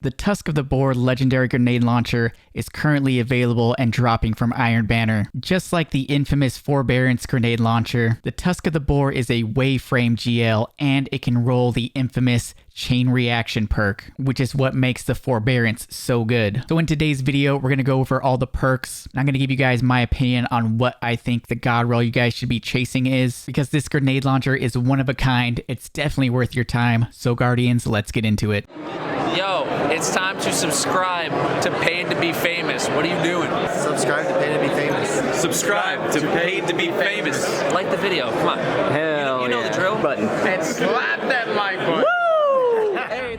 The Tusk of the Boar legendary grenade launcher is currently available and dropping from Iron Banner. Just like the infamous Forbearance grenade launcher, the Tusk of the Boar is a waveframe GL and it can roll the infamous chain reaction perk, which is what makes the Forbearance so good. So in today's video, we're going to go over all the perks. I'm going to give you guys my opinion on what I think the god roll you guys should be chasing is, because this grenade launcher is one of a kind. It's definitely worth your time. So Guardians, let's get into it. Yo, it's time to subscribe to Paid to Be Famous. What are you doing? Subscribe to Paid to Be Famous. Subscribe to Paid to Be Famous. Like the video. Come on. Hell you know yeah. the drill. Button. And slap that like button. Woo! Hey,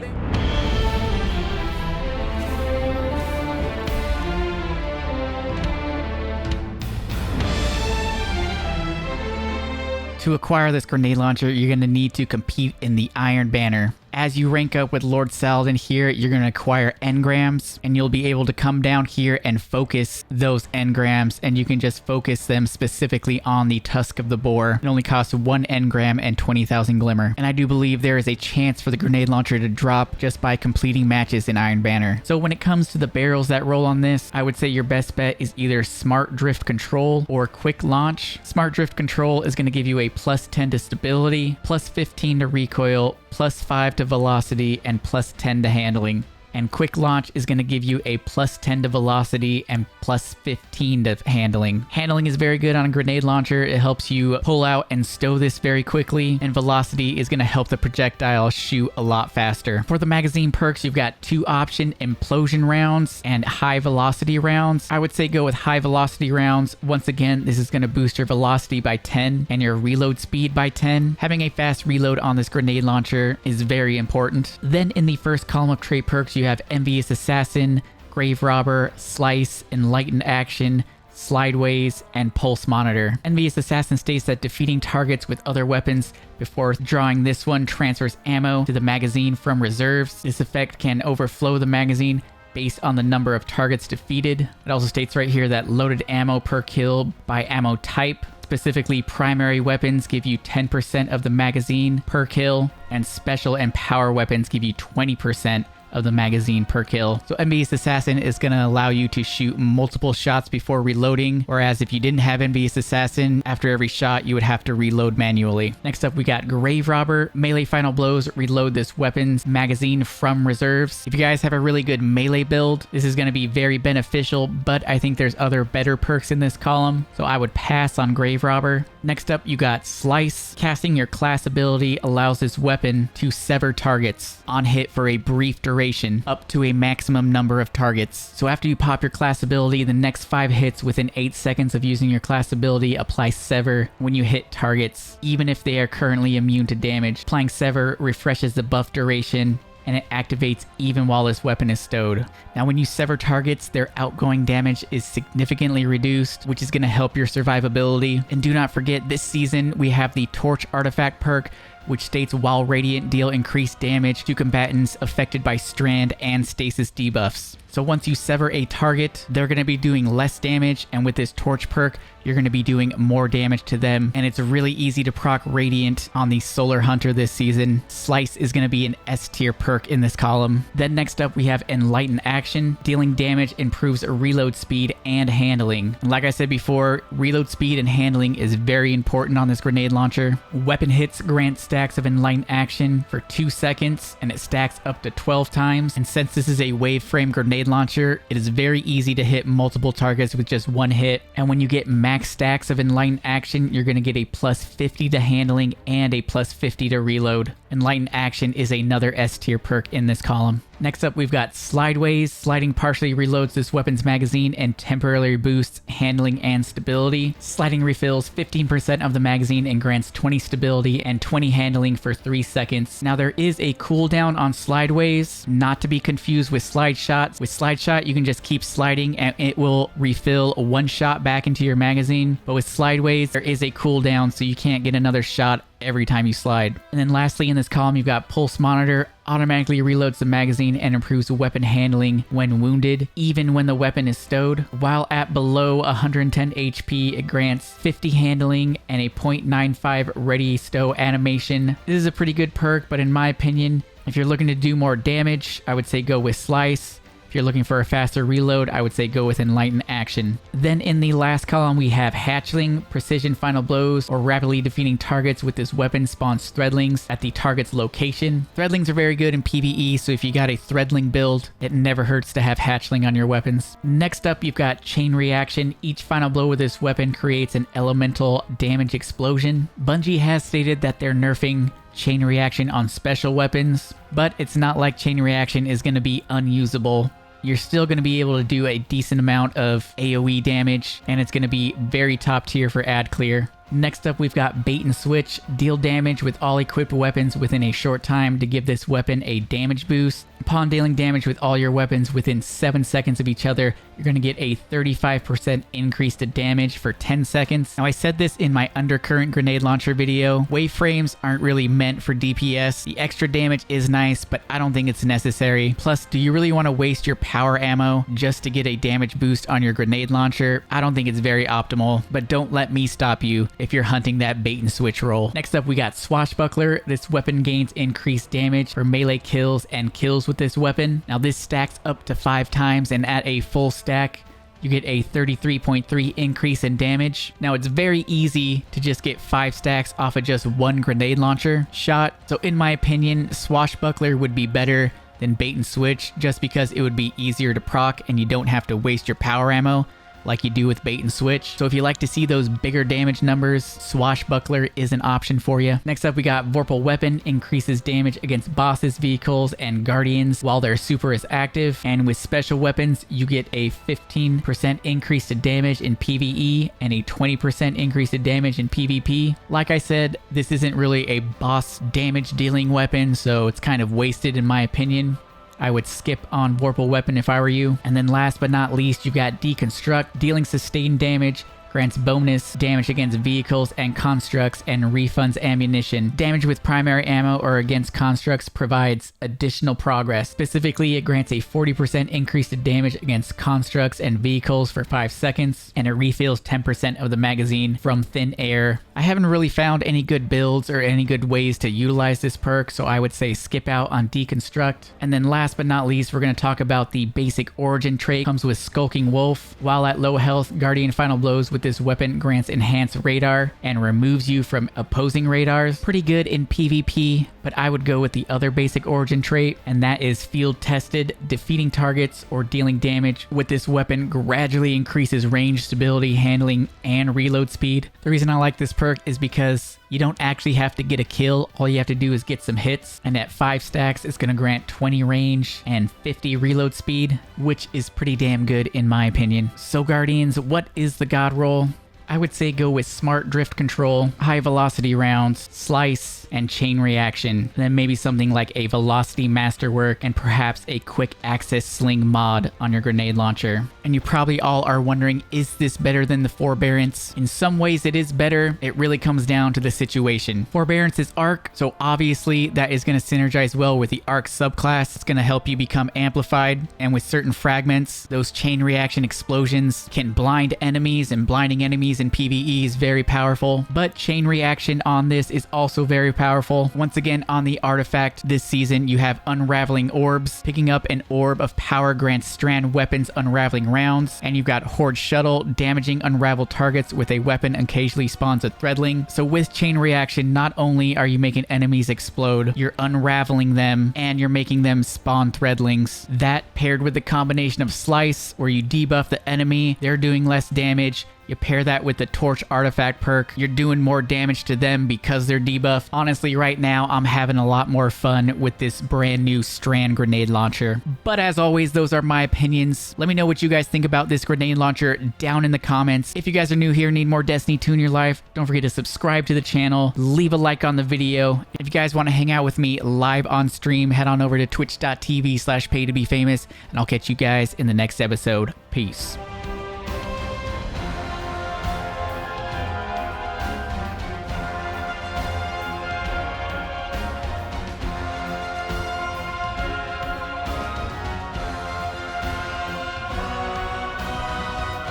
To acquire this grenade launcher, you're going to need to compete in the Iron Banner. As you rank up with Lord Saladin here, you're going to acquire engrams, and you'll be able to come down here and focus those engrams, and you can just focus them specifically on the Tusk of the Boar. It only costs 1 engram and 20,000 glimmer. And I do believe there is a chance for the grenade launcher to drop just by completing matches in Iron Banner. So when it comes to the barrels that roll on this, I would say your best bet is either Smart Drift Control or Quick Launch. Smart Drift Control is going to give you a plus 10 to stability, plus 15 to recoil, plus 5 to velocity, and plus 10 to handling. And Quick Launch is going to give you a plus 10 to velocity and plus 15 to handling. Handling is very good on a grenade launcher. It helps you pull out and stow this very quickly. And velocity is going to help the projectile shoot a lot faster. For the magazine perks, you've got 2 option implosion rounds and high velocity rounds. I would say go with high velocity rounds. Once again, this is going to boost your velocity by 10 and your reload speed by 10. Having a fast reload on this grenade launcher is very important. Then in the first column of trait perks, you have Envious Assassin, Grave Robber, Slice, Enlightened Action, Slideways, and Pulse Monitor. Envious Assassin states that defeating targets with other weapons before drawing this one transfers ammo to the magazine from reserves. This effect can overflow the magazine based on the number of targets defeated. It also states right here that loaded ammo per kill by ammo type. Specifically, primary weapons give you 10% of the magazine per kill, and special and power weapons give you 20% of the magazine per kill. So Envious Assassin is going to allow you to shoot multiple shots before reloading, whereas if you didn't have Envious Assassin, after every shot you would have to reload manually. Next up we got Grave Robber. Melee final blows reload this weapon's magazine from reserves. If you guys have a really good melee build, this is going to be very beneficial, but I think there's other better perks in this column, so I would pass on Grave Robber. Next up you got Slice. Casting your class ability allows this weapon to sever targets on hit for a brief duration, up to a maximum number of targets. So after you pop your class ability, the next 5 hits within 8 seconds of using your class ability apply Sever when you hit targets, even if they are currently immune to damage. Applying Sever refreshes the buff duration, and it activates even while this weapon is stowed. Now when you sever targets, their outgoing damage is significantly reduced, which is going to help your survivability. And do not forget, this season we have the Torch Artifact perk, which states while radiant deal increased damage to combatants affected by strand and stasis debuffs. So once you sever a target, they're going to be doing less damage, and with this torch perk, you're going to be doing more damage to them, and it's really easy to proc Radiant on the Solar Hunter this season. Slice is going to be an S tier perk in this column. Then next up we have Enlightened Action. Dealing damage improves reload speed and handling. And like I said before, reload speed and handling is very important on this grenade launcher. Weapon hits grant stacks of Enlightened Action for 2 seconds, and it stacks up to 12 times. And since this is a waveframe grenade launcher, it is very easy to hit multiple targets with just 1 hit. And when you get max stacks of Enlightened Action, you're going to get a plus 50 to handling and a plus 50 to reload. Enlightened Action is another S tier perk in this column. Next up, we've got Slideways. Sliding partially reloads this weapon's magazine and temporarily boosts handling and stability. Sliding refills 15% of the magazine and grants 20 stability and 20 handling for 3 seconds. Now there is a cooldown on Slideways, not to be confused with Slide Shots. With Slide Shot, you can just keep sliding and it will refill 1 shot back into your magazine. But with Slideways, there is a cooldown, so you can't get another shot every time you slide. And then lastly in this column, you've got pulse monitor, automatically reloads the magazine and improves weapon handling when wounded, even when the weapon is stowed. While at below 110 HP, it grants 50 handling and a 0.95 ready stow animation. This is a pretty good perk, but in my opinion, if you're looking to do more damage, I would say go with Slice. If you're looking for a faster reload, I would say go with Enlighten Action. Then in the last column, we have Hatchling. Precision final blows or rapidly defeating targets with this weapon spawns Threadlings at the target's location. Threadlings are very good in PvE, so if you got a Threadling build, it never hurts to have Hatchling on your weapons. Next up, you've got Chain Reaction. Each final blow with this weapon creates an elemental damage explosion. Bungie has stated that they're nerfing Chain Reaction on special weapons, but it's not like Chain Reaction is going to be unusable. You're still going to be able to do a decent amount of AoE damage, and it's going to be very top tier for ad clear. Next up, we've got Bait and Switch. Deal damage with all equipped weapons within a short time to give this weapon a damage boost. Upon dealing damage with all your weapons within 7 seconds of each other, you're going to get a 35% increase to damage for 10 seconds. Now, I said this in my undercurrent grenade launcher video. Wave frames aren't really meant for DPS. The extra damage is nice, but I don't think it's necessary. Plus, do you really want to waste your power ammo just to get a damage boost on your grenade launcher? I don't think it's very optimal, but don't let me stop you if you're hunting that bait and switch roll. Next up, we got Swashbuckler. This weapon gains increased damage for melee kills and kills with this weapon. Now, this stacks up to 5 times, and at a full stack, you get a 33.3 increase in damage. Now, it's very easy to just get 5 stacks off of just one grenade launcher shot. So in my opinion, Swashbuckler would be better than bait and switch just because it would be easier to proc and you don't have to waste your power ammo like you do with bait and switch. So if you like to see those bigger damage numbers, Swashbuckler is an option for you. Next up, we got Vorpal Weapon. Increases damage against bosses, vehicles, and guardians while their super is active. And with special weapons, you get a 15% increase to damage in PvE and a 20% increase to damage in PvP. Like I said, this isn't really a boss damage dealing weapon, so it's kind of wasted in my opinion. I would skip on Vorpal Weapon if I were you. And then last but not least, you've got Deconstruct. Dealing sustained damage, grants bonus damage against vehicles and constructs, and refunds ammunition. Damage with primary ammo or against constructs provides additional progress. Specifically, it grants a 40% increase to damage against constructs and vehicles for 5 seconds, and it refills 10% of the magazine from thin air. I haven't really found any good builds or any good ways to utilize this perk, so I would say skip out on Deconstruct. And then last but not least, we're going to talk about the basic origin trait. It comes with Skulking Wolf. While at low health, Guardian Final Blows with this weapon grants enhanced radar and removes you from opposing radars. Pretty good in PvP, but I would go with the other basic origin trait, and that is field tested. Defeating targets or dealing damage with this weapon gradually increases range, stability, handling, and reload speed. The reason I like this perk is because you don't actually have to get a kill. All you have to do is get some hits, and at 5 stacks, it's going to grant 20 range and 50 reload speed, which is pretty damn good in my opinion. So Guardians, what is the god roll? I would say go with Smart Drift Control, High Velocity Rounds, Slice, and Chain Reaction. Then maybe something like a Velocity Masterwork and perhaps a Quick Access Sling mod on your grenade launcher. And you probably all are wondering, is this better than the Forbearance? In some ways it is better. It really comes down to the situation. Forbearance is Arc, so obviously that is going to synergize well with the Arc subclass. It's going to help you become amplified, and with certain fragments, those chain reaction explosions can blind enemies, and blinding enemies in PvE is very powerful. But chain reaction on this is also very powerful. Once again, on the artifact this season, you have Unraveling Orbs. Picking up an Orb of Power grants strand weapons unraveling rounds, and you've got Horde Shuttle. Damaging unraveled targets with a weapon occasionally spawns a Threadling. So with chain reaction, not only are you making enemies explode, you're unraveling them and you're making them spawn Threadlings. That paired with the combination of Slice, where you debuff the enemy, they're doing less damage. You pair that with the Torch Artifact perk, you're doing more damage to them because they're debuffed. Honestly, right now, I'm having a lot more fun with this brand new Strand grenade launcher. But as always, those are my opinions. Let me know what you guys think about this grenade launcher down in the comments. If you guys are new here, need more Destiny 2 in your life, don't forget to subscribe to the channel, leave a like on the video. If you guys want to hang out with me live on stream, head on over to twitch.tv/paytobefamous, and I'll catch you guys in the next episode. Peace.